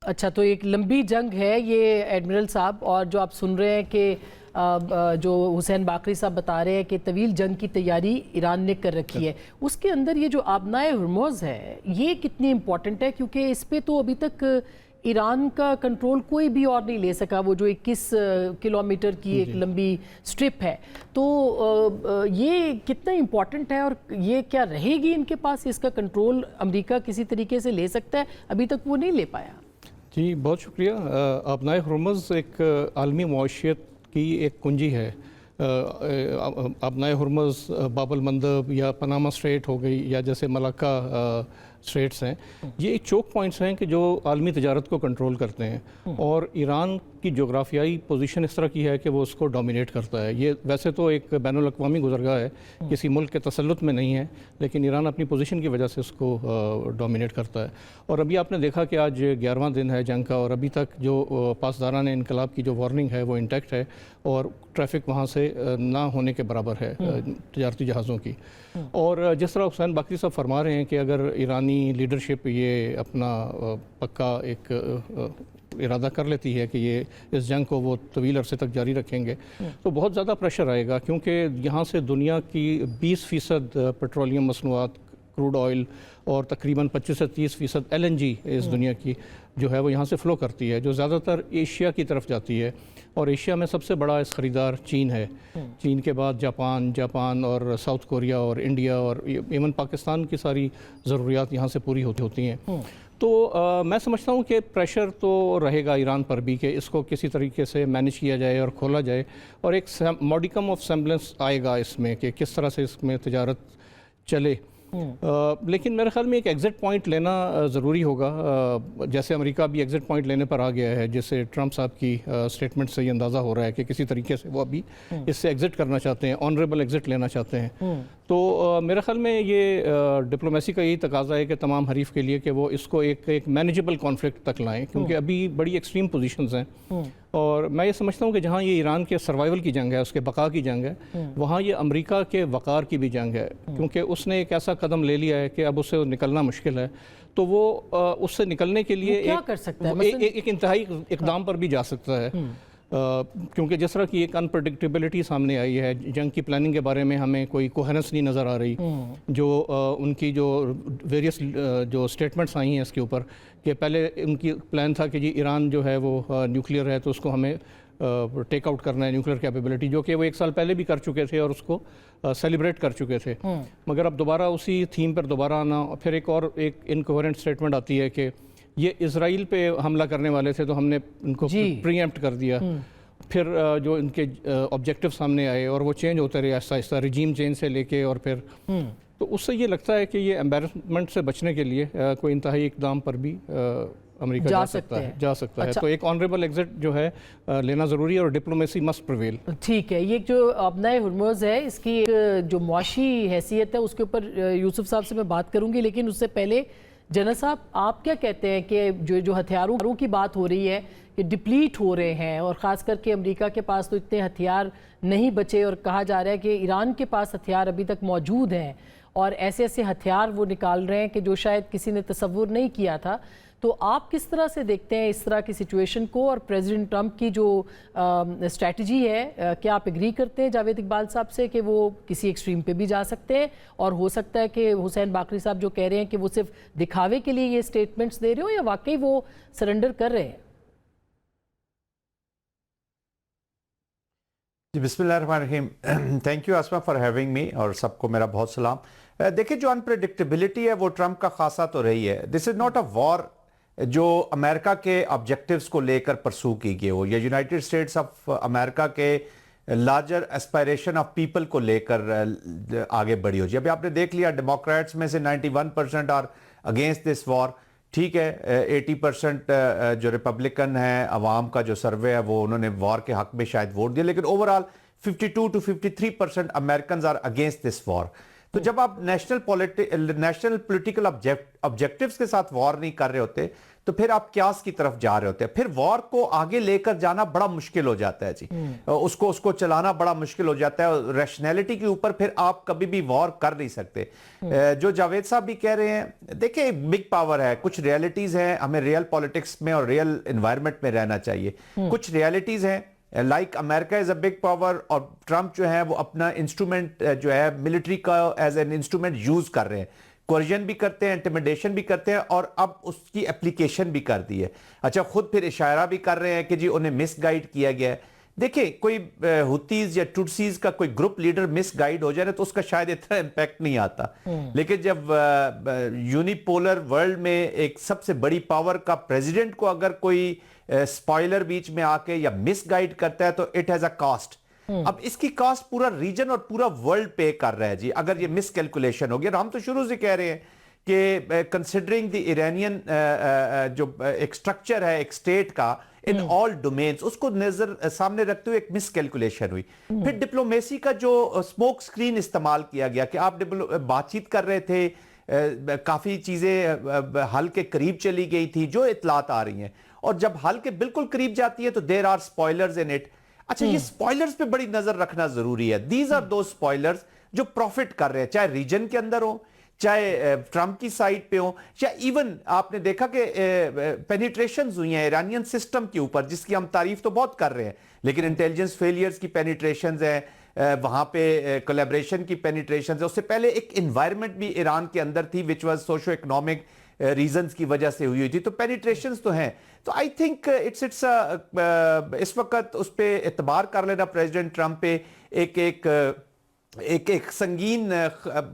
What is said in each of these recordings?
اچھا، تو ایک لمبی جنگ ہے یہ ایڈمرل صاحب، اور جو آپ سن رہے ہیں کہ جو حسین باقری صاحب بتا رہے ہیں کہ طویل جنگ کی تیاری ایران نے کر رکھی ہے، اس کے اندر یہ جو آبنائے ہرمز ہے یہ کتنی امپورٹنٹ ہے؟ کیونکہ اس پہ تو ابھی تک ایران کا کنٹرول کوئی بھی اور نہیں لے سکا، وہ جو 21 کلومیٹر کی ایک لمبی سٹرپ ہے، تو یہ کتنا امپورٹنٹ ہے اور یہ کیا رہے گی ان کے پاس؟ اس کا کنٹرول امریکہ کسی طریقے سے لے سکتا ہے؟ ابھی تک وہ نہیں لے پایا۔ جی بہت شکریہ۔ آبنائے ہرمز ایک عالمی معیشت کی ایک کنجی ہے۔ آبنائے ہرمز، باب المندب یا پاناما اسٹریٹ ہو گئی، یا جیسے ملاکا اسٹریٹس ہیں، یہ چوک پوائنٹس ہیں کہ جو عالمی تجارت کو کنٹرول کرتے ہیں، اور ایران کی جغرافیائی پوزیشن اس طرح کی ہے کہ وہ اس کو ڈومینیٹ کرتا ہے۔ یہ ویسے تو ایک بین الاقوامی گزرگاہ ہے، کسی ملک کے تسلط میں نہیں ہے، لیکن ایران اپنی پوزیشن کی وجہ سے اس کو ڈومینیٹ کرتا ہے۔ اور ابھی آپ نے دیکھا کہ آج 11واں دن ہے جنگ کا، اور ابھی تک جو پاسداران انقلاب کی جو وارننگ ہے وہ انٹیکٹ ہے، اور ٹریفک وہاں سے نہ ہونے کے برابر ہے تجارتی جہازوں کی۔ اور جس طرح حسین باقری صاحب فرما رہے ہیں کہ اگر ایرانی لیڈرشپ یہ اپنا پکا ایک ارادہ کر لیتی ہے کہ یہ اس جنگ کو وہ طویل عرصے تک جاری رکھیں گے، تو بہت زیادہ پریشر آئے گا، کیونکہ یہاں سے دنیا کی 20% پیٹرولیم مصنوعات، کروڈ آئل، اور تقریباً 25 سے 30% LNG اس دنیا کی جو ہے وہ یہاں سے فلو کرتی ہے، جو زیادہ تر ایشیا کی طرف جاتی ہے، اور ایشیا میں سب سے بڑا اس خریدار چین ہے۔ چین کے بعد جاپان اور ساؤتھ کوریا اور انڈیا اور ایون پاکستان کی ساری ضروریات یہاں سے پوری ہوتی ہیں۔ تو میں سمجھتا ہوں کہ پریشر تو رہے گا ایران پر بھی کہ اس کو کسی طریقے سے مینیج کیا جائے اور کھولا جائے، اور ایک ماڈیکم آف سیمبلنس آئے گا اس میں کہ کس طرح سے اس میں تجارت چلے۔ لیکن میرے خیال میں ایک ایگزٹ پوائنٹ لینا ضروری ہوگا، جیسے امریکہ بھی ایگزٹ پوائنٹ لینے پر آ گیا ہے، جیسے ٹرمپ صاحب کی سٹیٹمنٹ سے یہ اندازہ ہو رہا ہے کہ کسی طریقے سے وہ ابھی اس سے ایگزٹ کرنا چاہتے ہیں، آنریبل ایگزٹ لینا چاہتے ہیں۔ تو میرے خیال میں یہ ڈپلومیسی کا یہی تقاضا ہے کہ تمام حریف کے لیے کہ وہ اس کو ایک مینیجبل کانفلکٹ تک لائیں، کیونکہ ابھی بڑی ایکسٹریم پوزیشنز ہیں، اور میں یہ سمجھتا ہوں کہ جہاں یہ ایران کے سروائیول کی جنگ ہے، اس کے بقا کی جنگ ہے، وہاں یہ امریکہ کے وقار کی بھی جنگ ہے، کیونکہ اس نے ایک ایسا قدم لے لیا ہے کہ اب اسے نکلنا مشکل ہے۔ تو وہ اس سے نکلنے کے لیے ایک انتہائی اقدام پر بھی جا سکتا ہے، کیونکہ جس طرح کی ایک انپریڈکٹیبلٹی سامنے آئی ہے، جنگ کی پلاننگ کے بارے میں ہمیں کوئی کوہرنس نہیں نظر آ رہی، جو ان کی جو ویریس جو سٹیٹمنٹس آئی ہیں اس کے اوپر، کہ پہلے ان کی پلان تھا کہ جی ایران جو ہے وہ نیوکلیئر ہے تو اس کو ہمیں ٹیک آؤٹ کرنا ہے، نیوکلیئر کیپیبلٹی، جو کہ وہ 1 سال پہلے بھی کر چکے تھے اور اس کو سیلیبریٹ کر چکے تھے، مگر اب دوبارہ اسی تھیم پر دوبارہ آنا، پھر ایک انکوہرنٹ سٹیٹمنٹ آتی ہے کہ یہ اسرائیل پہ حملہ کرنے والے تھے تو ہم نے ان کو پری ایمپٹ کر دیا۔ پھر جو ان کے آبجیکٹیو سامنے آئے اور وہ چینج ہوتے رہے آہستہ آہستہ، رجیم چینج سے لے کے، اور پھر تو اس سے یہ لگتا ہے کہ یہ امبیرسمنٹ سے بچنے کے لیے کوئی انتہائی اقدام پر بھی امریکہ جا سکتا ہے۔ تو ایک آنریبل ایگزٹ جو ہے لینا ضروری ہے، اور ڈپلومیسی مسٹ پریویل۔ ٹھیک ہے، یہ جو آبنائے ہرمز ہے اس کی جو معاشی حیثیت ہے اس کے اوپر یوسف صاحب سے میں بات کروں گی، لیکن اس سے پہلے جنرل صاحب آپ کیا کہتے ہیں کہ جو ہتھیاروں کی بات ہو رہی ہے کہ ڈپلیٹ ہو رہے ہیں، اور خاص کر کے امریکہ کے پاس تو اتنے ہتھیار نہیں بچے، اور کہا جا رہا ہے کہ ایران کے پاس ہتھیار ابھی تک موجود ہیں، اور ایسے ہتھیار وہ نکال رہے ہیں کہ جو شاید کسی نے تصور نہیں کیا تھا، تو آپ کس طرح سے دیکھتے ہیں اس طرح کی سچویشن کو، اور پریزیڈنٹ ٹرمپ کی جو اسٹریٹجی ہے، کیا آپ ایگری کرتے ہیں جاوید اقبال صاحب سے کہ وہ کسی ایکسٹریم پہ بھی جا سکتے ہیں، اور ہو سکتا ہے کہ حسین باقری صاحب جو کہہ رہے ہیں کہ وہ صرف دکھاوے کے لیے یہ سٹیٹمنٹس دے رہے ہو، یا واقعی وہ سرنڈر کر رہے ہیں؟ جی بسم اللہ الرحمن الرحیم۔ Thank you Asma for having me, اور سب کو میرا بہت سلام۔ دیکھیں جو انپریڈکٹیبلٹی ہے وہ ٹرمپ کا خاصہ تو رہی ہے۔ دس از ناٹ اے وار جو امریکہ کے آبجیکٹیوز کو لے کر پرسو کی گئی ہو، یا یونائٹڈ اسٹیٹس آف امریکہ کے لارجر اسپائریشن آف پیپل کو لے کر آگے بڑھی ہو جی۔ ابھی آپ نے دیکھ لیا ڈیموکریٹس میں سے 91% آر اگینسٹ دس وار، ٹھیک ہے، 80% جو ریپبلکن ہیں، عوام کا جو سروے ہے وہ انہوں نے وار کے حق میں شاید ووٹ دیا، لیکن overall 52 to 53% Americans are against this war. تو جب آپ نیشنل پولیٹیکل آبجیکٹیوز کے ساتھ وار نہیں کر رہے ہوتے تو پھر آپ کیاس کی طرف جا رہے ہوتے ہیں. پھر وار کو آگے لے کر جانا بڑا مشکل ہو جاتا ہے جی. اس کو چلانا بڑا مشکل ہو جاتا ہے. ریشنلٹی کے اوپر پھر آپ کبھی بھی وار کر نہیں سکتے. جو جاوید صاحب بھی کہہ رہے ہیں, دیکھیں بگ پاور ہے, کچھ ریالٹیز ہیں, ہمیں ریئل پالیٹکس میں اور ریئل انوائرمنٹ میں رہنا چاہیے. کچھ ریالٹیز ہیں like America is a big power, اور ٹرمپ جو ہے وہ اپنا انسٹرومنٹ جو ہے ملٹری کا ایز این انسٹرومنٹ یوز کر رہے ہیں. کوریجن بھی کرتے ہیں, انٹیمیڈیشن بھی کرتے ہیں, اور اب اس کی اپلیکیشن بھی کر دی ہے. اچھا, خود پھر اشارہ بھی کر رہے ہیں کہ جی انہیں مس گائیڈ کیا گیا ہے. دیکھیں کوئی ہوتیز یا ٹوٹسیز کا کوئی گروپ لیڈر مس گائیڈ ہو جائے نا تو اس کا شاید اتنا امپیکٹ نہیں آتا, لیکن جب یونی پولر ورلڈ میں ایک سب سے بڑی پاور کا پریزیڈنٹ کو اگر کوئی سپوائلر بیچ میں آ کے یا مس گائیڈ کرتا ہے تو اٹ ہیز اے کاسٹ. اب اس کی کاسٹ پورا ریجن اور پورا ورلڈ پے کر رہا ہے جی, اگر یہ مس کیلکولیشن ہو گیا. ہم تو شروع سے کہہ رہے ہیں کہ کنسیڈرنگ دی ایرانین جو ایک سٹرکچر ہے ایک سٹیٹ کا ان آل ڈومینز, اس کو نظر سامنے رکھتے ہوئے ایک مس کیلکولیشن ہوئی. پھر ڈپلومیسی کا جو سموک سکرین استعمال کیا گیا کہ آپ بات چیت کر رہے تھے, کافی چیزیں حل کے قریب چلی گئی تھی جو اطلاعات آ رہی ہیں, اور جب حل کے بالکل قریب جاتی ہے تو there are spoilers in it. اچھا, یہ سپوائلرز پہ بڑی نظر رکھنا ضروری ہے. دیز آر دوز سپوائلرز جو پروفٹ کر رہے ہیں, چاہے ریجن کے اندر ہوں, چاہے ٹرمپ کی سائٹ پہ ہوں, یا ایون آپ نے دیکھا کہ پینیٹریشنز ہوئی ہیں ایرانین سسٹم کے اوپر, جس کی ہم تعریف تو بہت کر رہے ہیں, لیکن انٹیلیجنس فیلیئرز کی پینیٹریشنز ہیں, وہاں پہ کولیبریشن کی پینیٹریشنز ہیں. اس سے پہلے ایک انوائرمنٹ بھی ایران کے اندر تھی which was socio economic reasons کی وجہ سے ہوئی تھی, تو پینیٹریشنز تو ہیں. تو آئی تھنک اٹس اس وقت اس پہ اعتبار کر لینا پریزیڈنٹ ٹرمپ پہ ایک سنگین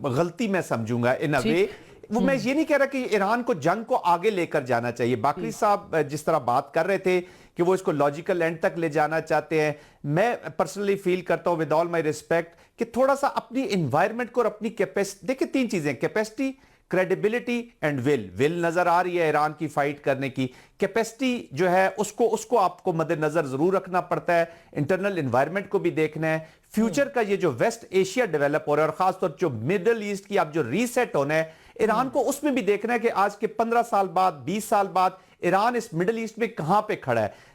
غلطی میں سمجھوں گا ان اے وے. وہ میں یہ نہیں کہہ رہا کہ ایران کو جنگ کو آگے لے کر جانا چاہیے. باقری صاحب جس طرح بات کر رہے تھے کہ وہ اس کو لاجیکل اینڈ تک لے جانا چاہتے ہیں, میں پرسنلی فیل کرتا ہوں ود آل مائی ریسپیکٹ کہ تھوڑا سا اپنی انوائرمنٹ کو اور اپنی کیپیسٹی, دیکھیں تین چیزیں, کیپیسٹی, کریڈیبلٹی اینڈ ول نظر آ رہی ہے ایران کی فائٹ کرنے کی. کیپیسٹی جو ہے اس کو آپ کو مد نظر ضرور رکھنا پڑتا ہے, انٹرنل انوائرمنٹ کو بھی دیکھنا ہے. فیوچر کا یہ جو ویسٹ ایشیا ڈیولپ ہو رہا ہے, اور خاص طور جو مڈل ایسٹ کی اب جو ریسیٹ ہونا ہے, ایران کو اس میں بھی دیکھنا ہے کہ آج کے 15 سال بعد 20 سال بعد ایران اس مڈل ایسٹ میں کہاں پہ کھڑا ہے.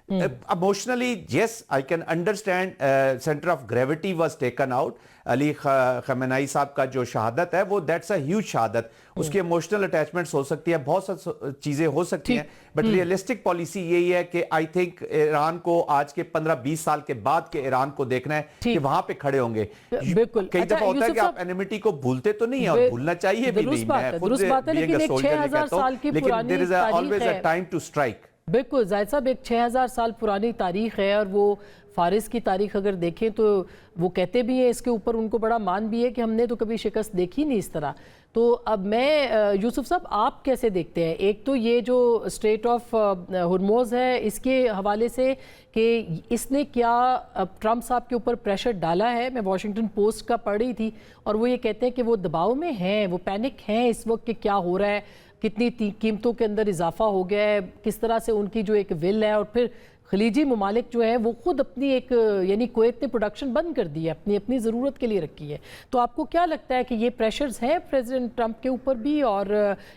Emotionally, yes, I can understand center of gravity was taken out. علی خامنہئی صاحب کا جو شہادت ہے وہ that's a huge شہادت. اس کی emotional attachments ہو سکتی ہے, بہت سی چیزیں ہو سکتی ہیں, بٹ ریئلسٹک پالیسی یہی ہے کہ I think ایران کو آج کے 15-20 سال کے بعد کے ایران کو دیکھنا ہے کہ وہاں پہ کھڑے ہوں گے. کئی دفعہ ہوتا ہے کہ آپ انیمیٹی کو بھولتے تو نہیں, اور بھولنا چاہیے بھی نہیں. میں خود being a soldier یہ کہتا ہوں, لیکن there is always a time to strike. بالکل زاہد صاحب, ایک 6000 سال پرانی تاریخ ہے, اور وہ فارس کی تاریخ اگر دیکھیں تو وہ کہتے بھی ہیں اس کے اوپر, ان کو بڑا مان بھی ہے کہ ہم نے تو کبھی شکست دیکھی نہیں اس طرح. تو اب میں یوسف صاحب آپ کیسے دیکھتے ہیں, ایک تو یہ جو اسٹریٹ آف ہرموز ہے اس کے حوالے سے کہ اس نے کیا ٹرمپ صاحب کے اوپر پریشر ڈالا ہے. میں واشنگٹن پوسٹ کا پڑھ رہی تھی, اور وہ یہ کہتے ہیں کہ وہ دباؤ میں ہیں, وہ پینک ہیں اس وقت کہ کیا ہو رہا ہے, کتنی قیمتوں کے اندر اضافہ ہو گیا ہے, کس طرح سے ان کی جو ایک ول ہے, اور پھر خلیجی ممالک جو ہے وہ خود اپنی ایک یعنی کویت نے پروڈکشن بند کر دی ہے, اپنی ضرورت کے لیے رکھی ہے. تو آپ کو کیا لگتا ہے کہ یہ پریشرز ہیں پریزیڈنٹ ٹرمپ کے اوپر بھی, اور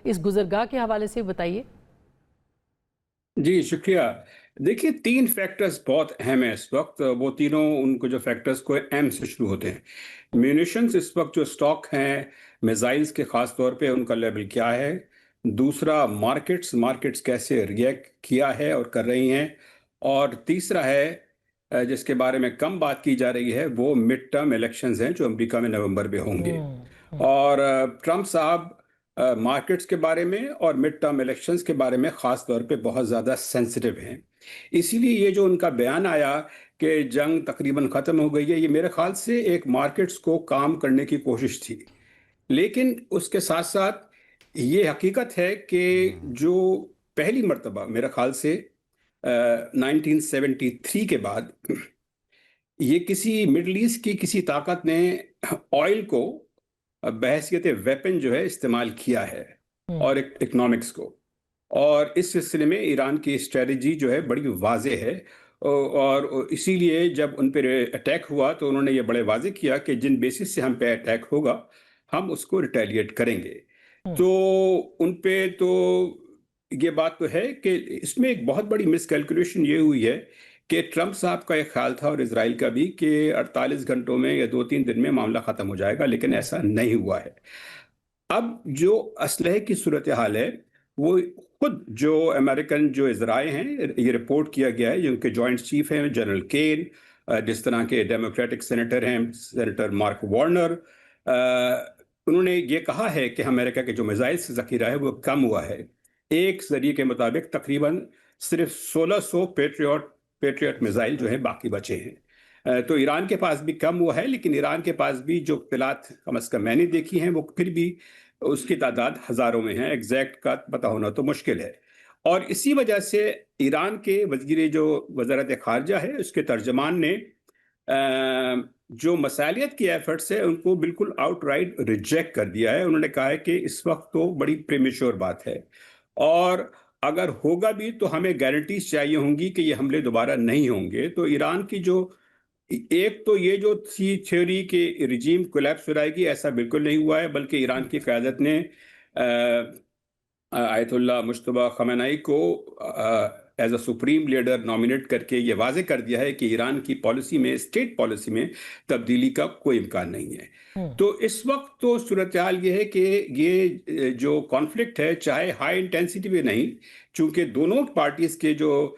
اس گزرگاہ کے حوالے سے بتائیے. جی شکریہ. دیکھیے 3 فیکٹرز بہت اہم ہیں اس وقت, وہ تینوں ان کو جو فیکٹرز کو ایم سے شروع ہوتے ہیں. میونیشنز اس وقت جو سٹاک ہیں میزائلز کے خاص طور پہ, ان کا لیول کیا ہے. دوسرا مارکیٹس کیسے ریئیکٹ کیا ہے اور کر رہی ہیں. اور تیسرا ہے جس کے بارے میں کم بات کی جا رہی ہے, وہ مڈ ٹرم الیکشنز ہیں جو امریکہ میں نومبر میں ہوں گے. اور ٹرمپ صاحب مارکیٹس کے بارے میں اور مڈ ٹرم الیکشنز کے بارے میں خاص طور پہ بہت زیادہ سینسٹیو ہیں. اسی لیے یہ جو ان کا بیان آیا کہ جنگ تقریباً ختم ہو گئی ہے, یہ میرے خیال سے ایک مارکیٹس کو کام کرنے کی کوشش تھی. لیکن اس کے ساتھ ساتھ یہ حقیقت ہے کہ جو پہلی مرتبہ میرے خیال سے 1973 کے بعد یہ کسی مڈل ایسٹ کی کسی طاقت نے آئل کو بحیثیت ویپن جو ہے استعمال کیا ہے, اور اکنامکس کو. اور اس سلسلے میں ایران کی اسٹریٹجی جو ہے بڑی واضح ہے, اور اسی لیے جب ان پہ اٹیک ہوا تو انہوں نے یہ بڑے واضح کیا کہ جن بیسس سے ہم پہ اٹیک ہوگا ہم اس کو ریٹیلیٹ کریں گے. تو ان پہ تو یہ بات تو ہے کہ اس میں ایک بہت بڑی مس کیلکولیشن یہ ہوئی ہے کہ ٹرمپ صاحب کا ایک خیال تھا اور اسرائیل کا بھی کہ 48 گھنٹوں میں یا 2-3 دن میں معاملہ ختم ہو جائے گا، لیکن ایسا نہیں ہوا ہے۔ اب جو اسلحے کی صورتحال ہے وہ خود جو امریکن جو ذرائع ہیں یہ رپورٹ کیا گیا ہے، جن کے جوائنٹ چیف ہیں جنرل کین، جس طرح کے ڈیموکریٹک سینیٹر ہیں سینیٹر مارک وارنر، انہوں نے یہ کہا ہے کہ امریکہ کے جو میزائل سے ذخیرہ ہے وہ کم ہوا ہے۔ ایک ذریعے کے مطابق تقریباً صرف 1600 پیٹریوٹ میزائل جو ہیں باقی بچے ہیں۔ تو ایران کے پاس بھی کم ہوا ہے، لیکن ایران کے پاس بھی جو اطلاعات کم از کم میں نے دیکھی ہیں وہ پھر بھی اس کی تعداد ہزاروں میں ہے، ایگزیکٹ کا پتہ ہونا تو مشکل ہے۔ اور اسی وجہ سے ایران کے وزیر جو وزارت خارجہ ہے اس کے ترجمان نے جو مسالیت کی ایفرٹس ہے ان کو بالکل آؤٹ رائٹ ریجیکٹ کر دیا ہے۔ انہوں نے کہا ہے کہ اس وقت تو بڑی پریمیچور بات ہے، اور اگر ہوگا بھی تو ہمیں گارنٹیز چاہیے ہوں گی کہ یہ حملے دوبارہ نہیں ہوں گے۔ تو ایران کی جو ایک تو یہ جو تھی تھیوری کہ رجیم کولیپس ہو جائے گی، ایسا بالکل نہیں ہوا ہے، بلکہ ایران کی قیادت نے آیت اللہ مجتبی خامنہئی کو as a supreme leader nominate کر کے یہ واضح کر دیا ہے کہ ایران کی پالیسی میں، اسٹیٹ پالیسی میں تبدیلی کا کوئی امکان نہیں ہے۔ تو اس وقت تو صورتحال یہ ہے کہ یہ جو کانفلکٹ ہے چاہے ہائی انٹینسٹی میں نہیں، چونکہ دونوں پارٹیز کے جو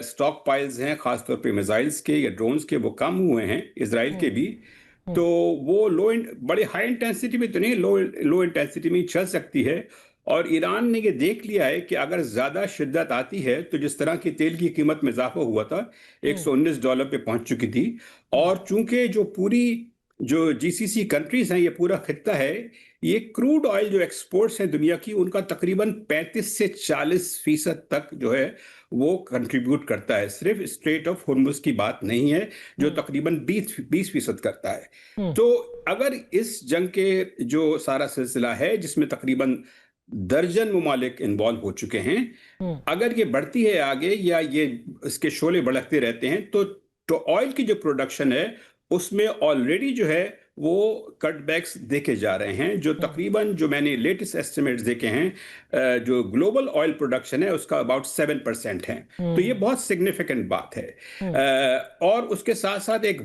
سٹاک پائلز ہیں خاص طور پہ میزائلز کے یا ڈرونز کے وہ کم ہوئے ہیں، اسرائیل کے بھی، تو وہ بڑے ہائی انٹینسٹی میں تو نہیں، لو انٹینسٹی میں چل سکتی ہے۔ اور ایران نے یہ دیکھ لیا ہے کہ اگر زیادہ شدت آتی ہے تو جس طرح کی تیل کی قیمت میں اضافہ ہوا تھا $119 پہ پہنچ چکی تھی، اور چونکہ جو پوری جو GCC کنٹریز ہیں، یہ پورا خطہ ہے، یہ کروڈ آئل جو ایکسپورٹس ہیں دنیا کی، ان کا تقریباً 35 سے 40% تک جو ہے وہ کنٹریبیوٹ کرتا ہے۔ صرف اسٹریٹ آف ہرمز کی بات نہیں ہے جو تقریباً 20% کرتا ہے۔ تو اگر اس جنگ کے جو سارا سلسلہ ہے جس میں تقریباً درجن ممالک انوالو ہو چکے ہیں، اگر یہ بڑھتی ہے آگے یا یہ اس کے شعلے بڑھتے رہتے ہیں تو آئل کی جو پروڈکشن ہے اس میں آلریڈی جو ہے وہ کٹ بیکس دیکھے جا رہے ہیں، جو تقریباً جو میں نے لیٹسٹ ایسٹیمیٹس دیکھے ہیں، جو گلوبل آئل پروڈکشن ہے اس کا اباؤٹ 7% ہے۔ تو یہ بہت سگنیفیکنٹ بات ہے۔ اور اس کے ساتھ ساتھ ایک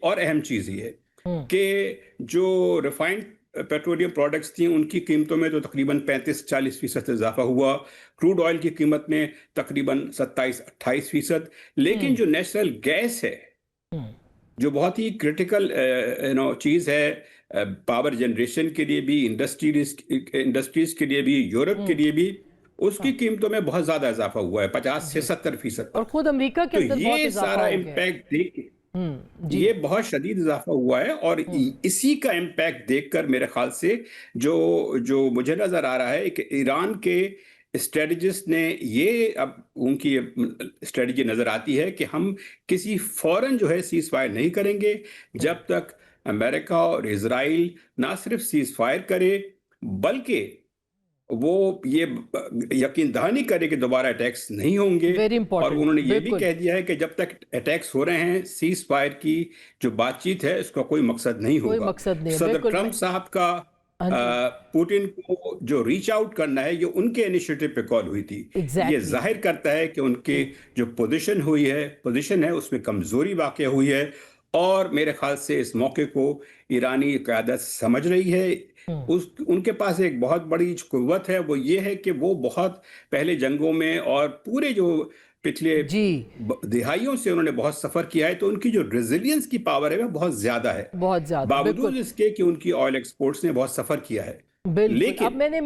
اور اہم چیز یہ ہے کہ جو ریفائنڈ پیٹرولیم پروڈکٹس تھیں ان کی قیمتوں میں تو تقریباً 35-40% اضافہ ہوا، کروڈ آئل کی قیمت میں تقریباً 27-28%، لیکن جو نیچرل گیس ہے جو بہت ہی کرٹیکل چیز ہے پاور جنریشن کے لیے بھی، انڈسٹریز کے لیے بھی، یورپ کے لیے بھی، اس کی قیمتوں میں بہت زیادہ اضافہ ہوا ہے 50 سے 70%، اور خود امریکہ کے اندر بہت یہ اضافہ سارا ہو گیا۔ امپیکٹ دیکھ یہ بہت شدید اضافہ ہوا ہے، اور اسی کا امپیکٹ دیکھ کر میرے خیال سے جو مجھے نظر آ رہا ہے کہ ایران کے اسٹریٹجسٹ نے یہ اب ان کی اسٹریٹجی نظر آتی ہے کہ ہم کسی فوراً جو ہے سیز فائر نہیں کریں گے جب تک امریکہ اور اسرائیل نہ صرف سیز فائر کرے بلکہ وہ یہ یقین دہانی کرے کہ دوبارہ اٹیکس نہیں ہوں گے۔ Very important، اور انہوں نے یہ بھی بالکل۔ کہہ دیا ہے کہ جب تک اٹیکس ہو رہے ہیں سیز فائر کی جو بات چیت ہے اس کا کوئی مقصد نہیں ہوگا۔ کوئی مقصد نہیں ہے، صدر بالکل۔ ٹرمپ صاحب کا پوٹن کو جو ریچ آؤٹ کرنا ہے یہ ان کے انیشیٹو پہ کال ہوئی تھی۔ یہ ظاہر کرتا ہے کہ ان کے جو پوزیشن ہے اس میں کمزوری واقع ہوئی ہے، اور میرے خیال سے اس موقع کو ایرانی قیادت سمجھ رہی ہے۔ ان کے پاس ایک بہت بڑی قوت ہے، وہ یہ ہے کہ وہ بہت پہلے جنگوں میں اور پورے جو پچھلے دہائیوں سے انہوں نے بہت سفر کیا ہے، تو ان کی جو ریزیلینس کی پاور ہے وہ بہت زیادہ ہے، بہت زیادہ، باوجود اس کے کہ ان کی آئل ایکسپورٹس نے بہت سفر کیا ہے۔ بالکل۔ اب میں نے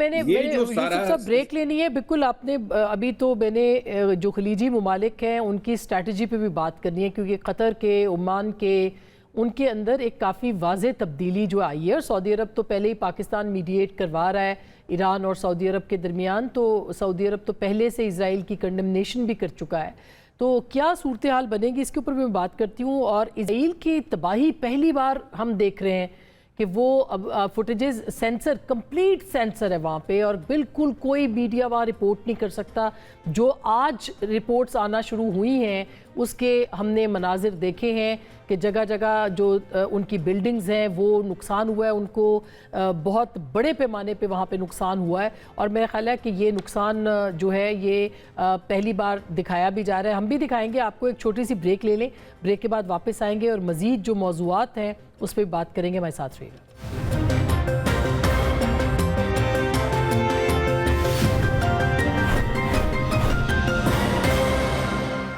یوسف صاحب بریک لینی ہے، بالکل آپ نے ابھی تو میں نے جو خلیجی ممالک ہیں ان کی اسٹریٹجی پہ بھی بات کرنی ہے، کیونکہ قطر کے، عمان کے، ان کے اندر ایک کافی واضح تبدیلی جو آئی ہے، اور سعودی عرب تو پہلے ہی پاکستان میڈیٹ کروا رہا ہے ایران اور سعودی عرب کے درمیان، تو سعودی عرب تو پہلے سے اسرائیل کی کنڈمنیشن بھی کر چکا ہے۔ تو کیا صورتحال بنے گی اس کے اوپر بھی میں بات کرتی ہوں، اور اسرائیل کی تباہی پہلی بار ہم دیکھ رہے ہیں کہ وہ فوٹیجز سینسر، کمپلیٹ سینسر ہے وہاں پہ، اور بالکل کوئی میڈیا وہاں رپورٹ نہیں کر سکتا۔ جو آج رپورٹس آنا شروع ہوئی ہیں اس کے ہم نے مناظر دیکھے ہیں کہ جگہ جگہ جو ان کی بلڈنگز ہیں وہ نقصان ہوا ہے، ان کو بہت بڑے پیمانے پہ وہاں پہ نقصان ہوا ہے، اور میرا خیال ہے کہ یہ نقصان جو ہے یہ پہلی بار دکھایا بھی جا رہا ہے۔ ہم بھی دکھائیں گے آپ کو، ایک چھوٹی سی بریک لے لیں، بریک کے بعد واپس آئیں گے اور مزید جو موضوعات ہیں اس پہ بات کریں گے، ہمارے ساتھ رہیے گا۔